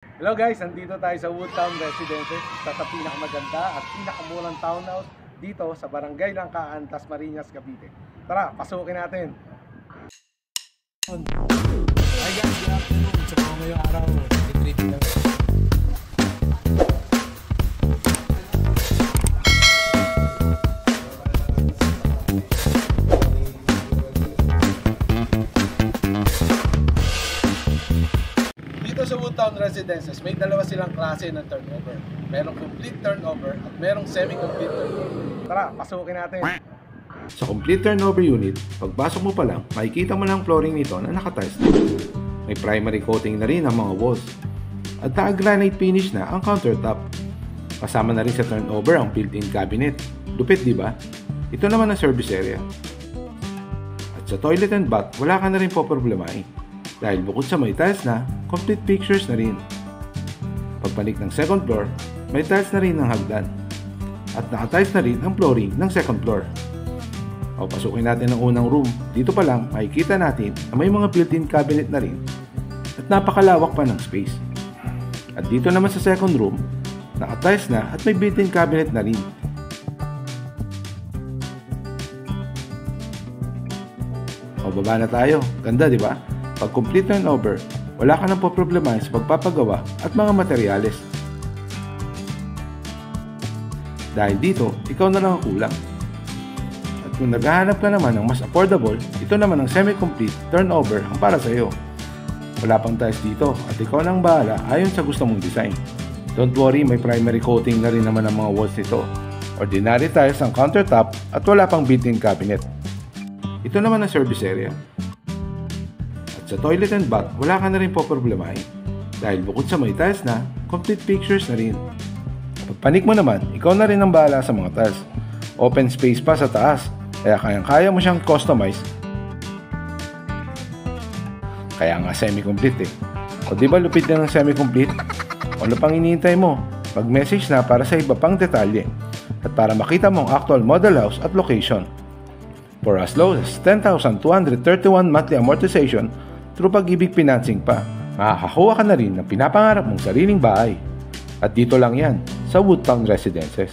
Hello guys, nandito tayo sa Woodtown Residences, isa sa pinakamaganda at pinakamurang townhouse dito sa Barangay Langkaan, Dasmariñas, Cavite. Tara, pasukin natin! Hi guys, good afternoon. Sa mga ngayong araw, i-treat lang. Dito sa Woodtown Residences, may dalawa silang klase ng turnover. Merong complete turnover at merong semi-complete turnover. Tara, pasukin natin! Sa complete turnover unit, pagpasok mo pa lang, makikita mo lang flooring nito na nakatiles na. May primary coating na rin ang mga walls. At naka-granite finish na ang countertop. Kasama na rin sa turnover ang built-in cabinet. Lupit, di ba? Ito naman ang service area. At sa toilet and bath, wala ka na rin po problemahin. Dahil bukod sa may tiles na, complete pictures na rin. Pagpanik ng second floor, may tiles na rin ang hagdan. At naka-tiles na rin ang flooring ng second floor. O pasukin natin ang unang room. Dito pa lang makikita natin na may mga built-in cabinet na rin at napakalawak pa ng space. At dito naman sa second room, naka-tiles na at may built-in cabinet na rin. O baba na tayo. Ganda, di ba? Pag complete turnover, wala ka nang poproblemahin sa pagpapagawa at mga materyales. Dahil dito, ikaw na lang ang kulang. At kung naghahanap ka naman ng mas affordable, ito naman ang semi-complete turnover ang para sa iyo. Wala pang tiles dito at ikaw nang bahala ayon sa gusto mong design. Don't worry, may primary coating na rin naman ang mga walls nito. Ordinary tiles ang countertop at wala pang built-in cabinet. Ito naman ang service area. At sa toilet and bath, wala ka na rin po problemahin. Dahil bukod sa may tiles na, complete pictures na rin. Pagpanik mo naman, ikaw na rin ang bahala sa mga tiles. Open space pa sa taas, kaya kayang-kaya mo siyang customize. Kaya nga semi-complete eh. O di ba lupit na ng semi-complete? Ano pang hinihintay mo? Mag-message na para sa iba pang detalye at para makita mo ang actual model house at location. For as low as 10,231 monthly amortization through Pag-ibig financing pa, makakakuha ka na rin ng pinapangarap mong sariling bahay. At dito lang yan sa Woodtown Residences.